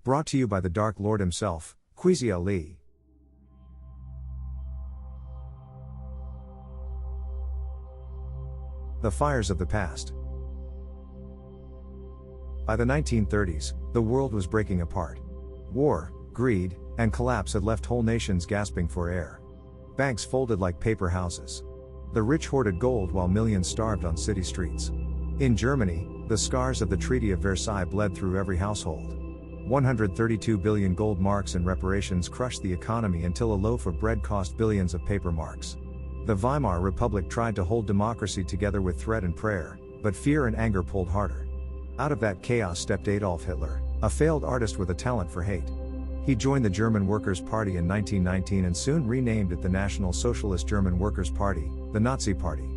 Brought to you by the Dark Lord himself, Queasy Ali. The fires of the past. By the 1930s, the world was breaking apart. War, greed, and collapse had left whole nations gasping for air. Banks folded like paper houses. The rich hoarded gold while millions starved on city streets. In Germany, the scars of the Treaty of Versailles bled through every household. 132 billion gold marks in reparations crushed the economy until a loaf of bread cost billions of paper marks. The Weimar Republic tried to hold democracy together with threat and prayer, but fear and anger pulled harder. Out of that chaos stepped Adolf Hitler, a failed artist with a talent for hate. He joined the German Workers' Party in 1919 and soon renamed it the National Socialist German Workers' Party, the Nazi Party.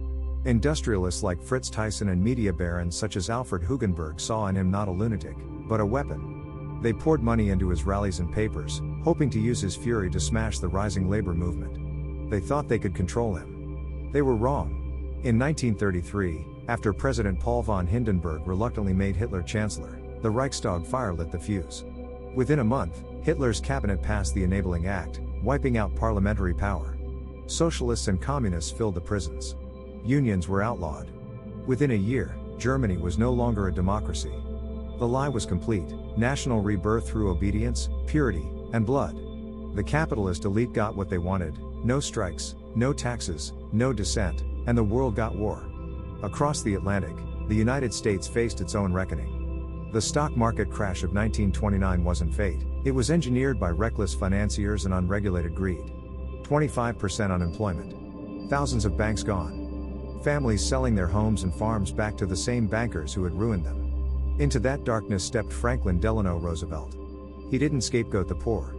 Industrialists like Fritz Thyssen and media barons such as Alfred Hugenberg saw in him not a lunatic, but a weapon. They poured money into his rallies and papers, hoping to use his fury to smash the rising labor movement. They thought they could control him. They were wrong. In 1933, after President Paul von Hindenburg reluctantly made Hitler chancellor, the Reichstag fire lit the fuse. Within a month, Hitler's cabinet passed the Enabling Act, wiping out parliamentary power. Socialists and communists filled the prisons. Unions were outlawed. Within a year, Germany was no longer a democracy. The lie was complete: national rebirth through obedience, purity, and blood. The capitalist elite got what they wanted: no strikes, no taxes, no dissent, and the world got war. Across the Atlantic, the United States faced its own reckoning. The stock market crash of 1929 wasn't fate, it was engineered by reckless financiers and unregulated greed. 25% unemployment. Thousands of banks gone. Families selling their homes and farms back to the same bankers who had ruined them. Into that darkness stepped Franklin Delano Roosevelt. He didn't scapegoat the poor.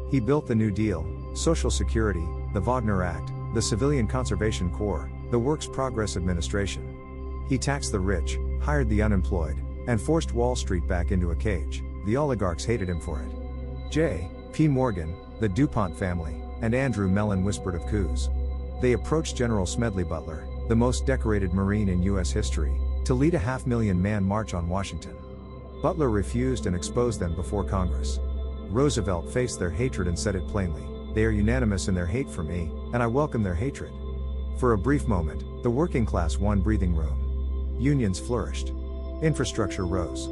He built the New Deal: Social Security, the Wagner Act, the Civilian Conservation Corps, the Works Progress Administration. He taxed the rich, hired the unemployed, and forced Wall Street back into a cage. The oligarchs hated him for it. J.P. Morgan, the DuPont family, and Andrew Mellon whispered of coups. They approached General Smedley Butler, the most decorated Marine in U.S. history, to lead a 500,000-man march on Washington. Butler refused and exposed them before Congress. Roosevelt faced their hatred and said it plainly: "They are unanimous in their hate for me, and I welcome their hatred." For a brief moment, the working class won breathing room. Unions flourished. Infrastructure rose.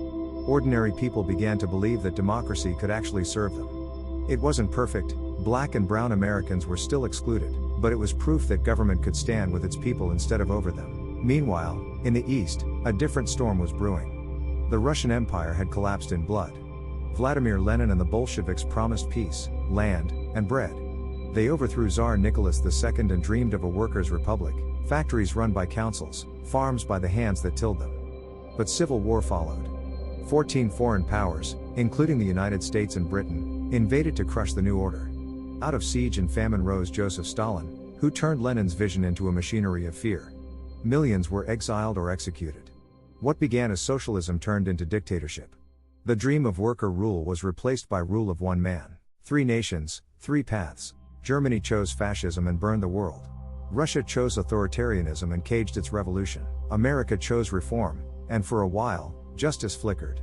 Ordinary people began to believe that democracy could actually serve them. It wasn't perfect, black and brown Americans were still excluded, but it was proof that government could stand with its people instead of over them. Meanwhile, in the East, a different storm was brewing. The Russian Empire had collapsed in blood. Vladimir Lenin and the Bolsheviks promised peace, land, and bread. They overthrew Tsar Nicholas II and dreamed of a workers' republic, factories run by councils, farms by the hands that tilled them. But civil war followed. 14 foreign powers, including the United States and Britain, invaded to crush the new order. Out of siege and famine rose Joseph Stalin, who turned Lenin's vision into a machinery of fear. Millions were exiled or executed. What began as socialism turned into dictatorship. The dream of worker rule was replaced by rule of one man. 3 nations, 3 paths. Germany chose fascism and burned the world. Russia chose authoritarianism and caged its revolution. America chose reform, and for a while, justice flickered.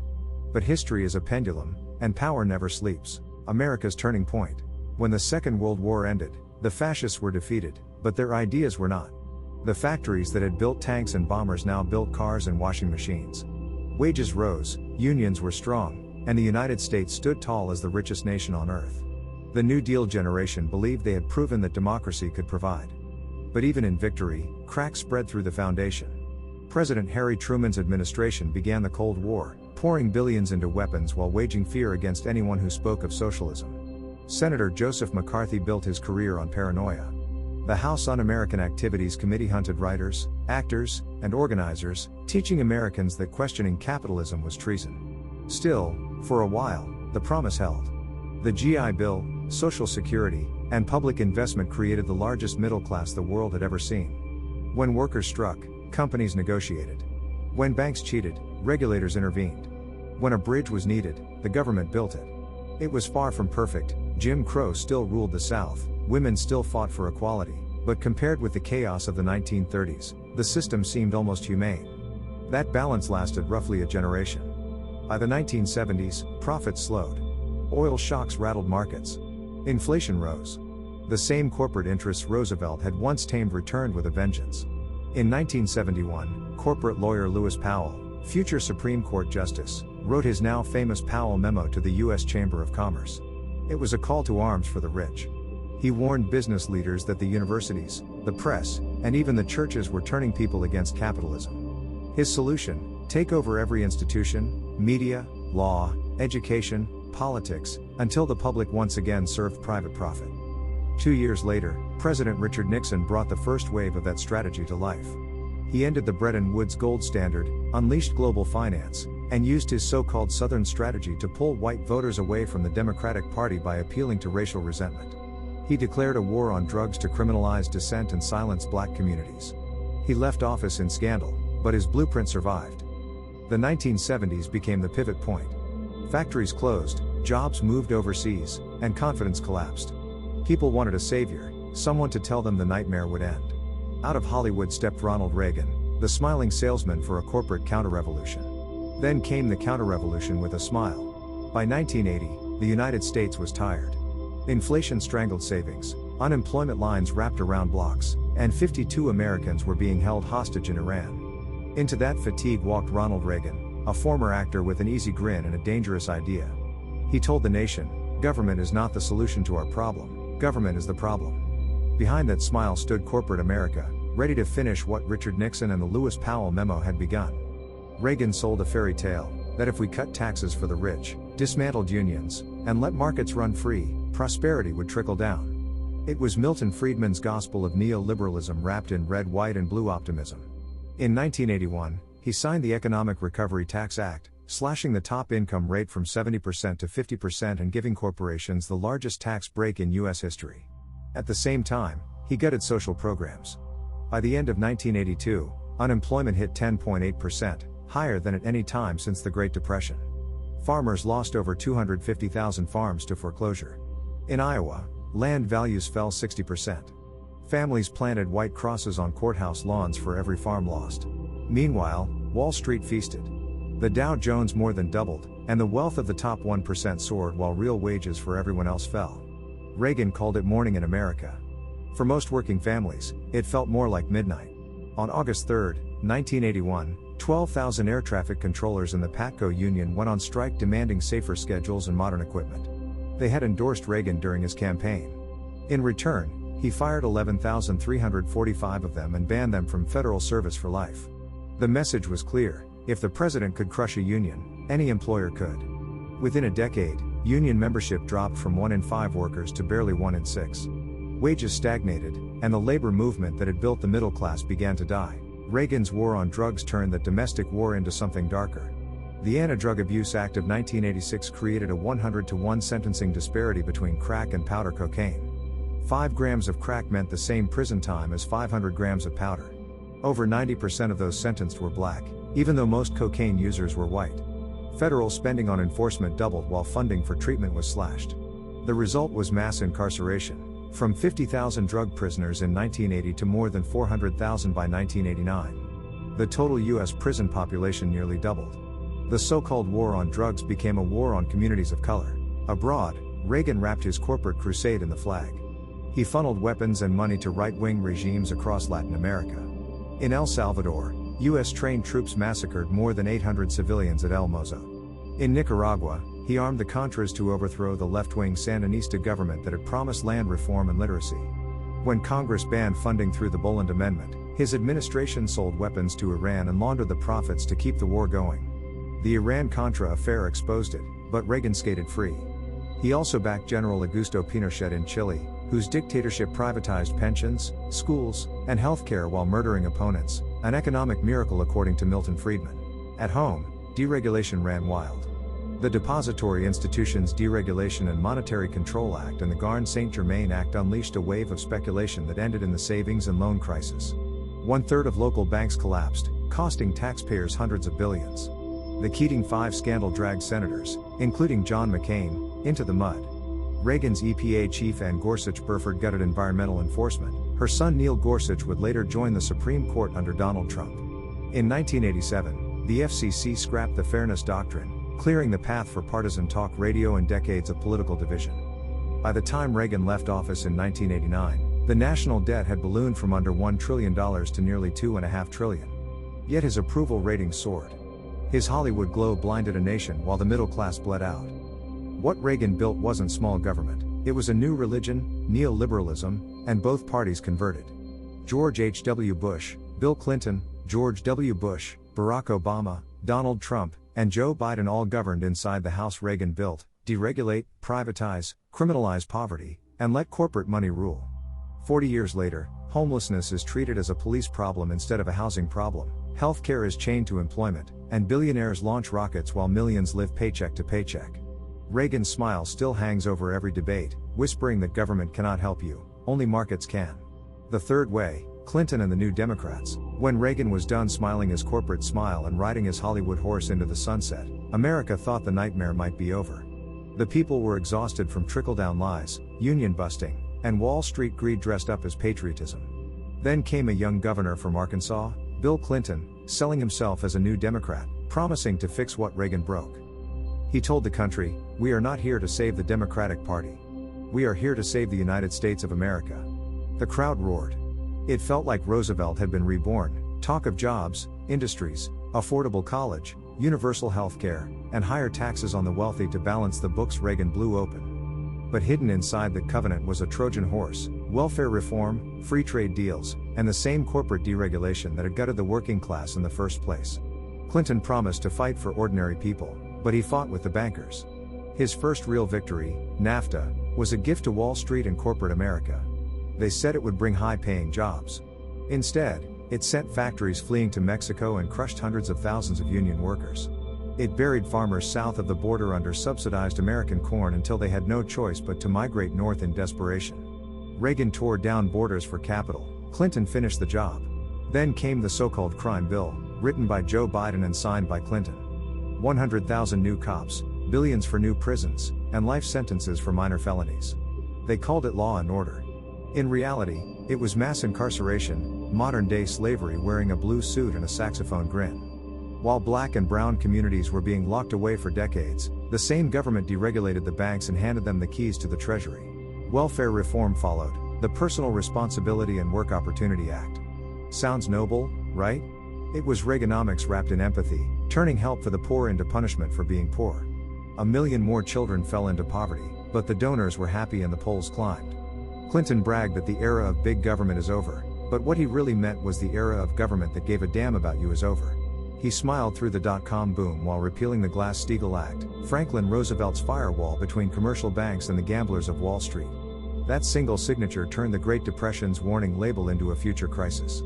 But history is a pendulum, and power never sleeps. America's turning point. When the Second World War ended, the fascists were defeated, but their ideas were not. The factories that had built tanks and bombers now built cars and washing machines. Wages rose, unions were strong, and the United States stood tall as the richest nation on earth. The New Deal generation believed they had proven that democracy could provide. But even in victory, cracks spread through the foundation. President Harry Truman's administration began the Cold War, pouring billions into weapons while waging fear against anyone who spoke of socialism. Senator Joseph McCarthy built his career on paranoia. The House Un-American Activities Committee hunted writers, actors, and organizers, teaching Americans that questioning capitalism was treason. Still, for a while, the promise held. The GI Bill, Social Security, and public investment created the largest middle class the world had ever seen. When workers struck, companies negotiated. When banks cheated, regulators intervened. When a bridge was needed, the government built it. It was far from perfect. Jim Crow still ruled the South, women still fought for equality, but compared with the chaos of the 1930s, the system seemed almost humane. That balance lasted roughly a generation. By the 1970s, profits slowed. Oil shocks rattled markets. Inflation rose. The same corporate interests Roosevelt had once tamed returned with a vengeance. In 1971, corporate lawyer Lewis Powell, future Supreme Court Justice, wrote his now famous Powell Memo to the U.S. Chamber of Commerce. It was a call to arms for the rich. He warned business leaders that the universities, the press, and even the churches were turning people against capitalism. His solution: take over every institution, media, law, education, politics, until the public once again served private profit. 2 years later, President Richard Nixon brought the first wave of that strategy to life. He ended the Bretton Woods gold standard, unleashed global finance, and used his so-called Southern strategy to pull white voters away from the Democratic Party by appealing to racial resentment. He declared a war on drugs to criminalize dissent and silence black communities. He left office in scandal, but his blueprint survived. The 1970s became the pivot point. Factories closed, jobs moved overseas, and confidence collapsed. People wanted a savior, someone to tell them the nightmare would end. Out of Hollywood stepped Ronald Reagan, the smiling salesman for a corporate counter-revolution. Then came the counter-revolution with a smile. By 1980, the United States was tired. Inflation strangled savings, unemployment lines wrapped around blocks, and 52 Americans were being held hostage in Iran. Into that fatigue walked Ronald Reagan, a former actor with an easy grin and a dangerous idea. He told the nation, "Government is not the solution to our problem, government is the problem." Behind that smile stood corporate America, ready to finish what Richard Nixon and the Lewis Powell Memo had begun. Reagan sold a fairy tale, that if we cut taxes for the rich, dismantled unions, and let markets run free, prosperity would trickle down. It was Milton Friedman's gospel of neoliberalism wrapped in red, white, and blue optimism. In 1981, he signed the Economic Recovery Tax Act, slashing the top income rate from 70% to 50% and giving corporations the largest tax break in U.S. history. At the same time, he gutted social programs. By the end of 1982, unemployment hit 10.8%, higher than at any time since the Great Depression. Farmers lost over 250,000 farms to foreclosure. In Iowa, land values fell 60%. Families planted white crosses on courthouse lawns for every farm lost. Meanwhile, Wall Street feasted. The Dow Jones more than doubled, and the wealth of the top 1% soared while real wages for everyone else fell. Reagan called it morning in America. For most working families, it felt more like midnight. On August 3, 1981, 12,000 air traffic controllers in the PATCO union went on strike demanding safer schedules and modern equipment. They had endorsed Reagan during his campaign. In return, he fired 11,345 of them and banned them from federal service for life. The message was clear: if the president could crush a union, any employer could. Within a decade, union membership dropped from 1 in 5 workers to barely 1 in 6. Wages stagnated, and the labor movement that had built the middle class began to die. Reagan's war on drugs turned that domestic war into something darker. The Anti-Drug Abuse Act of 1986 created a 100-to-1 sentencing disparity between crack and powder cocaine. 5 grams of crack meant the same prison time as 500 grams of powder. Over 90% of those sentenced were black, even though most cocaine users were white. Federal spending on enforcement doubled while funding for treatment was slashed. The result was mass incarceration, from 50,000 drug prisoners in 1980 to more than 400,000 by 1989. The total U.S. prison population nearly doubled. The so-called war on drugs became a war on communities of color. Abroad, Reagan wrapped his corporate crusade in the flag. He funneled weapons and money to right-wing regimes across Latin America. In El Salvador, U.S.-trained troops massacred more than 800 civilians at El Mozo. In Nicaragua, he armed the Contras to overthrow the left-wing Sandinista government that had promised land reform and literacy. When Congress banned funding through the Boland Amendment, his administration sold weapons to Iran and laundered the profits to keep the war going. The Iran-Contra affair exposed it, but Reagan skated free. He also backed General Augusto Pinochet in Chile, whose dictatorship privatized pensions, schools, and healthcare while murdering opponents, an economic miracle according to Milton Friedman. At home, deregulation ran wild. The Depository Institutions Deregulation and Monetary Control Act and the Garn-St. Germain Act unleashed a wave of speculation that ended in the savings and loan crisis. 1/3 of local banks collapsed, costing taxpayers hundreds of billions. The Keating 5 scandal dragged senators, including John McCain, into the mud. Reagan's EPA chief Ann Gorsuch Burford gutted environmental enforcement. Her son Neil Gorsuch would later join the Supreme Court under Donald Trump. In 1987, the FCC scrapped the Fairness Doctrine, clearing the path for partisan talk radio and decades of political division. By the time Reagan left office in 1989, the national debt had ballooned from under $1 trillion to nearly $2.5 trillion. Yet his approval ratings soared. His Hollywood glow blinded a nation while the middle class bled out. What Reagan built wasn't small government, it was a new religion, neoliberalism, and both parties converted. George H.W. Bush, Bill Clinton, George W. Bush, Barack Obama, Donald Trump, and Joe Biden all governed inside the house Reagan built: deregulate, privatize, criminalize poverty, and let corporate money rule. 40 years later, homelessness is treated as a police problem instead of a housing problem, healthcare is chained to employment, and billionaires launch rockets while millions live paycheck to paycheck. Reagan's smile still hangs over every debate, whispering that government cannot help you, only markets can. The third way, Clinton and the New Democrats. When Reagan was done smiling his corporate smile and riding his Hollywood horse into the sunset, America thought the nightmare might be over. The people were exhausted from trickle-down lies, union busting, and Wall Street greed dressed up as patriotism. Then came a young governor from Arkansas, Bill Clinton, selling himself as a New Democrat, promising to fix what Reagan broke. He told the country, "We are not here to save the Democratic Party. We are here to save the United States of America." The crowd roared. It felt like Roosevelt had been reborn. Talk of jobs, industries, affordable college, universal health care, and higher taxes on the wealthy to balance the books Reagan blew open. But hidden inside the covenant was a Trojan horse: welfare reform, free trade deals, and the same corporate deregulation that had gutted the working class in the first place. Clinton promised to fight for ordinary people, but he fought with the bankers. His first real victory, NAFTA, was a gift to Wall Street and corporate America. They said it would bring high-paying jobs. Instead, it sent factories fleeing to Mexico and crushed hundreds of thousands of union workers. It buried farmers south of the border under subsidized American corn until they had no choice but to migrate north in desperation. Reagan tore down borders for capital, Clinton finished the job. Then came the so-called crime bill, written by Joe Biden and signed by Clinton. 100,000 new cops, billions for new prisons, and life sentences for minor felonies. They called it law and order. In reality, it was mass incarceration, modern-day slavery wearing a blue suit and a saxophone grin. While black and brown communities were being locked away for decades, the same government deregulated the banks and handed them the keys to the Treasury. Welfare reform followed, the Personal Responsibility and Work Opportunity Act. Sounds noble, right? It was Reaganomics wrapped in empathy, turning help for the poor into punishment for being poor. 1 million more children fell into poverty, but the donors were happy and the polls climbed. Clinton bragged that the era of big government is over, but what he really meant was the era of government that gave a damn about you is over. He smiled through the dot-com boom while repealing the Glass-Steagall Act, Franklin Roosevelt's firewall between commercial banks and the gamblers of Wall Street. That single signature turned the Great Depression's warning label into a future crisis.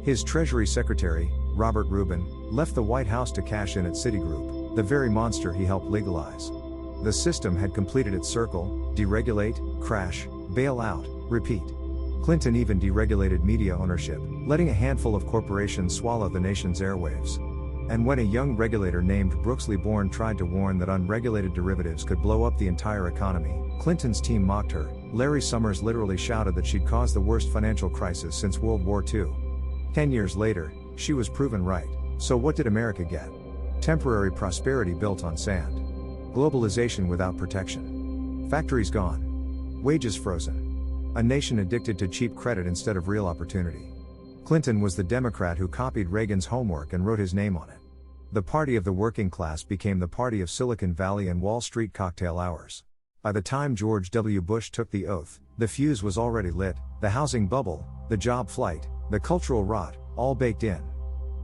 His Treasury Secretary, Robert Rubin, left the White House to cash in at Citigroup, the very monster he helped legalize. The system had completed its circle: deregulate, crash, bail out, repeat. Clinton even deregulated media ownership, letting a handful of corporations swallow the nation's airwaves. And when a young regulator named Brooksley Born tried to warn that unregulated derivatives could blow up the entire economy, Clinton's team mocked her. Larry Summers literally shouted that she'd caused the worst financial crisis since World War II. 10 years later, she was proven right. So what did America get? Temporary prosperity built on sand. Globalization without protection. Factories gone. Wages frozen. A nation addicted to cheap credit instead of real opportunity. Clinton was the Democrat who copied Reagan's homework and wrote his name on it. The party of the working class became the party of Silicon Valley and Wall Street cocktail hours. By the time George W. Bush took the oath, the fuse was already lit: the housing bubble, the job flight, the cultural rot, all baked in.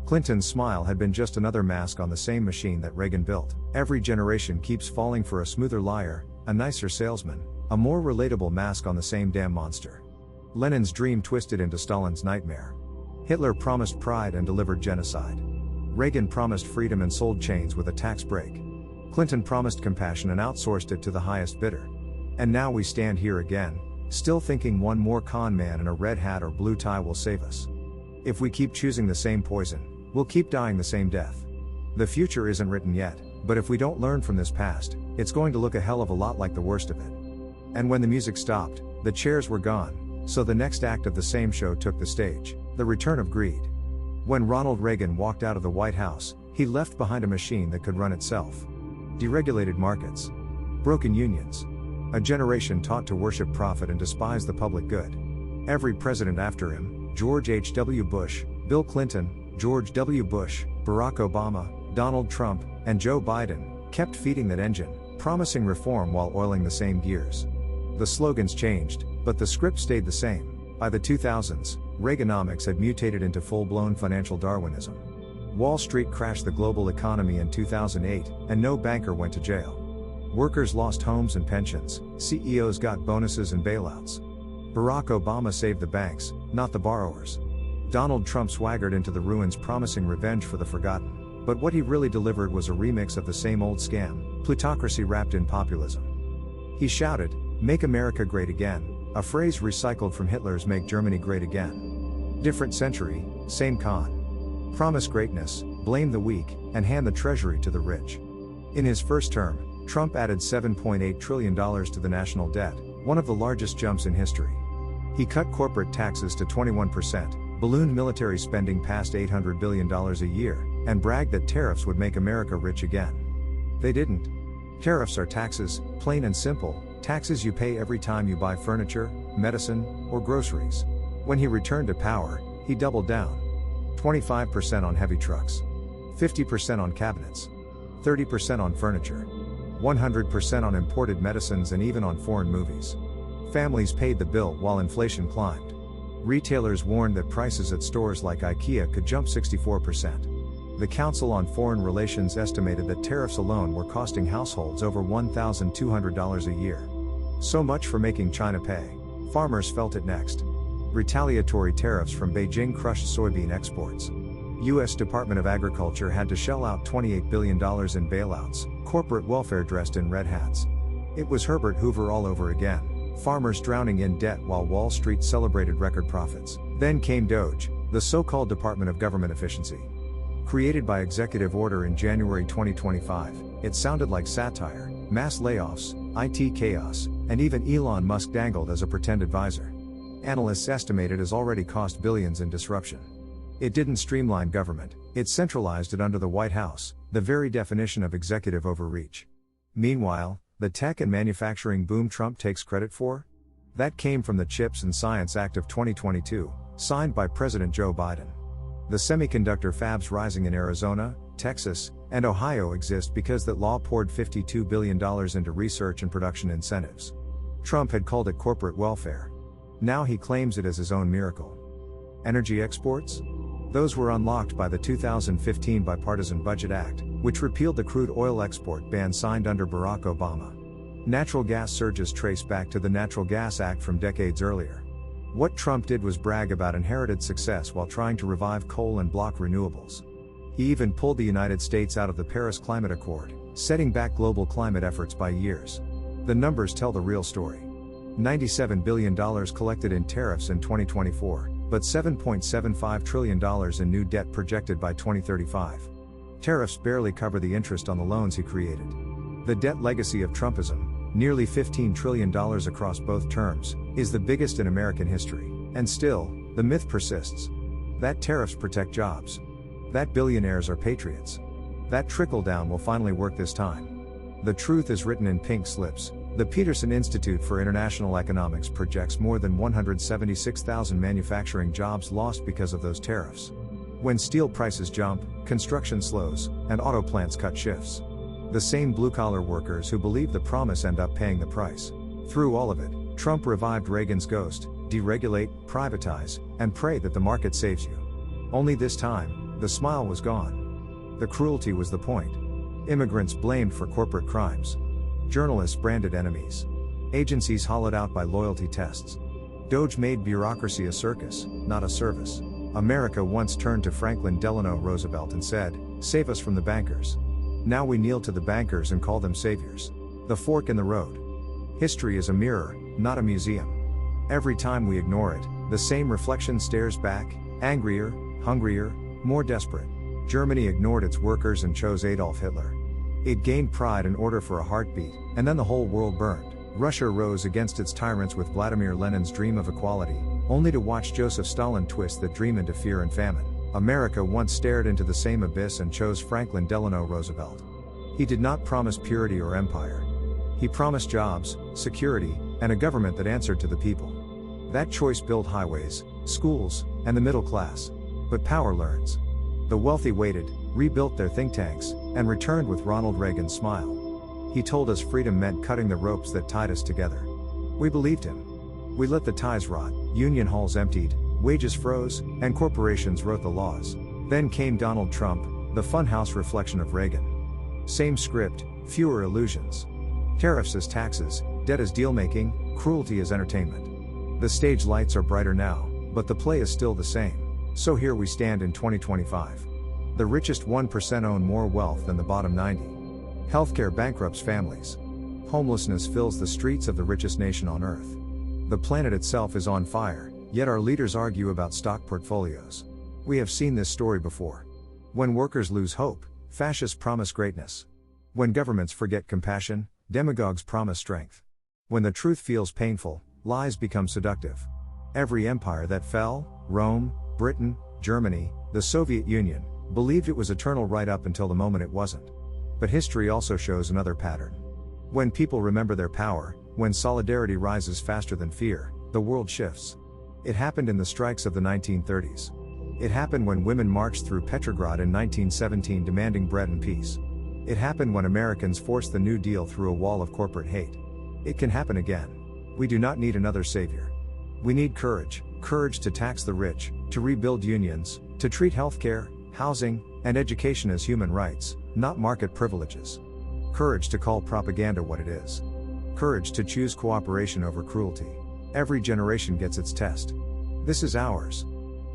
Clinton's smile had been just another mask on the same machine that Reagan built. Every generation keeps falling for a smoother liar, a nicer salesman, a more relatable mask on the same damn monster. Lenin's dream twisted into Stalin's nightmare. Hitler promised pride and delivered genocide. Reagan promised freedom and sold chains with a tax break. Clinton promised compassion and outsourced it to the highest bidder. And now we stand here again, still thinking one more con man in a red hat or blue tie will save us. If we keep choosing the same poison, we'll keep dying the same death. The future isn't written yet, but if we don't learn from this past, it's going to look a hell of a lot like the worst of it. And when the music stopped, the chairs were gone, so the next act of the same show took the stage: the return of greed. When Ronald Reagan walked out of the White House, he left behind a machine that could run itself. Deregulated markets. Broken unions. A generation taught to worship profit and despise the public good. Every president after him, George H.W. Bush, Bill Clinton, George W. Bush, Barack Obama, Donald Trump, and Joe Biden, kept feeding that engine, promising reform while oiling the same gears. The slogans changed, but the script stayed the same. By the 2000s, Reaganomics had mutated into full-blown financial Darwinism. Wall Street crashed the global economy in 2008, and no banker went to jail. Workers lost homes and pensions, CEOs got bonuses and bailouts. Barack Obama saved the banks, not the borrowers. Donald Trump swaggered into the ruins promising revenge for the forgotten. But what he really delivered was a remix of the same old scam, plutocracy wrapped in populism. He shouted, "Make America great again," a phrase recycled from Hitler's "Make Germany great again." Different century, same con. Promise greatness, blame the weak, and hand the treasury to the rich. In his first term, Trump added $7.8 trillion to the national debt, one of the largest jumps in history. He cut corporate taxes to 21%, ballooned military spending past $800 billion a year, and bragged that tariffs would make America rich again. They didn't. Tariffs are taxes, plain and simple, taxes you pay every time you buy furniture, medicine, or groceries. When he returned to power, he doubled down. 25% on heavy trucks. 50% on cabinets. 30% on furniture. 100% on imported medicines and even on foreign movies. Families paid the bill while inflation climbed. Retailers warned that prices at stores like IKEA could jump 64%. The Council on Foreign Relations estimated that tariffs alone were costing households over $1,200 a year. So much for making China pay. Farmers felt it next. Retaliatory tariffs from Beijing crushed soybean exports. U.S. Department of Agriculture had to shell out $28 billion in bailouts, corporate welfare dressed in red hats. It was Herbert Hoover all over again, farmers drowning in debt while Wall Street celebrated record profits. Then came DOGE, the so-called Department of Government Efficiency. Created by executive order in January 2025, it sounded like satire, mass layoffs, IT chaos, and even Elon Musk dangled as a pretend advisor. Analysts estimate it has already cost billions in disruption. It didn't streamline government, it centralized it under the White House, the very definition of executive overreach. Meanwhile, the tech and manufacturing boom Trump takes credit for? That came from the CHIPS and Science Act of 2022, signed by President Joe Biden. The semiconductor fabs rising in Arizona, Texas, and Ohio exist because that law poured $52 billion into research and production incentives. Trump had called it corporate welfare. Now he claims it as his own miracle. Energy exports? Those were unlocked by the 2015 Bipartisan Budget Act, which repealed the crude oil export ban signed under Barack Obama. Natural gas surges trace back to the Natural Gas Act from decades earlier. What Trump did was brag about inherited success while trying to revive coal and block renewables. He even pulled the United States out of the Paris Climate Accord, setting back global climate efforts by years. The numbers tell the real story. $97 billion collected in tariffs in 2024, but $7.75 trillion in new debt projected by 2035. Tariffs barely cover the interest on the loans he created. The debt legacy of Trumpism, nearly $15 trillion across both terms, is the biggest in American history. And still, the myth persists. That tariffs protect jobs. That billionaires are patriots. That trickle-down will finally work this time. The truth is written in pink slips. The Peterson Institute for International Economics projects more than 176,000 manufacturing jobs lost because of those tariffs. When steel prices jump, construction slows, and auto plants cut shifts. The same blue-collar workers who believe the promise end up paying the price. Through all of it, Trump revived Reagan's ghost: deregulate, privatize, and pray that the market saves you. Only this time, the smile was gone. The cruelty was the point. Immigrants blamed for corporate crimes. Journalists branded enemies. Agencies hollowed out by loyalty tests. DOGE made bureaucracy a circus, not a service. America once turned to Franklin Delano Roosevelt and said, "Save us from the bankers." Now we kneel to the bankers and call them saviors. The fork in the road. History is a mirror, not a museum. Every time we ignore it, the same reflection stares back, angrier, hungrier, more desperate. Germany ignored its workers and chose Adolf Hitler. It gained pride and order for a heartbeat, and then the whole world burned. Russia rose against its tyrants with Vladimir Lenin's dream of equality, only to watch Joseph Stalin twist that dream into fear and famine. America once stared into the same abyss and chose Franklin Delano Roosevelt. He did not promise purity or empire. He promised jobs, security, and a government that answered to the people. That choice built highways, schools, and the middle class. But power learns. The wealthy waited, rebuilt their think tanks, and returned with Ronald Reagan's smile. He told us freedom meant cutting the ropes that tied us together. We believed him. We let the ties rot, union halls emptied, wages froze, and corporations wrote the laws. Then came Donald Trump, the funhouse reflection of Reagan. Same script, fewer illusions. Tariffs as taxes, debt as deal-making, cruelty as entertainment. The stage lights are brighter now, but the play is still the same. So here we stand in 2025. The richest 1% own more wealth than the bottom 90. Healthcare bankrupts families. Homelessness fills the streets of the richest nation on earth. The planet itself is on fire, yet our leaders argue about stock portfolios. We have seen this story before. When workers lose hope, fascists promise greatness. When governments forget compassion, demagogues promise strength. When the truth feels painful, lies become seductive. Every empire that fell, Rome, Britain, Germany, the Soviet Union, believed it was eternal right up until the moment it wasn't. But history also shows another pattern. When people remember their power, when solidarity rises faster than fear, the world shifts. It happened in the strikes of the 1930s. It happened when women marched through Petrograd in 1917 demanding bread and peace. It happened when Americans forced the New Deal through a wall of corporate hate. It can happen again. We do not need another savior. We need courage, courage to tax the rich, to rebuild unions, to treat healthcare, housing, and education as human rights, not market privileges. Courage to call propaganda what it is. Courage to choose cooperation over cruelty. Every generation gets its test. This is ours.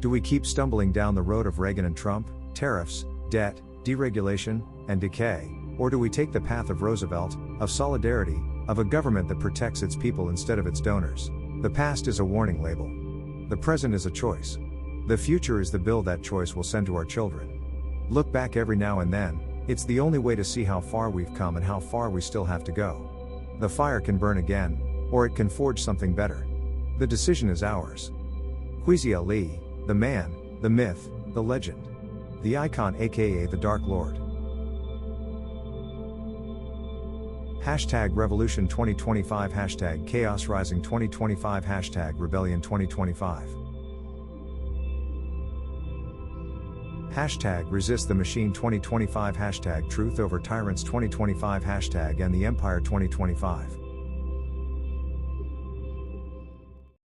Do we keep stumbling down the road of Reagan and Trump, tariffs, debt, deregulation, and decay, or do we take the path of Roosevelt, of solidarity, of a government that protects its people instead of its donors? The past is a warning label. The present is a choice. The future is the bill that choice will send to our children. Look back every now and then. It's the only way to see how far we've come and how far we still have to go. The fire can burn again, or it can forge something better. The decision is ours. Kwesi Ali, the man, the myth, the legend. The icon aka the Dark Lord. Hashtag Revolution 2025 Hashtag Chaos Rising 2025 Hashtag Rebellion 2025 Hashtag Resist the Machine 2025 Hashtag Truth Over Tyrants 2025 Hashtag End the Empire 2025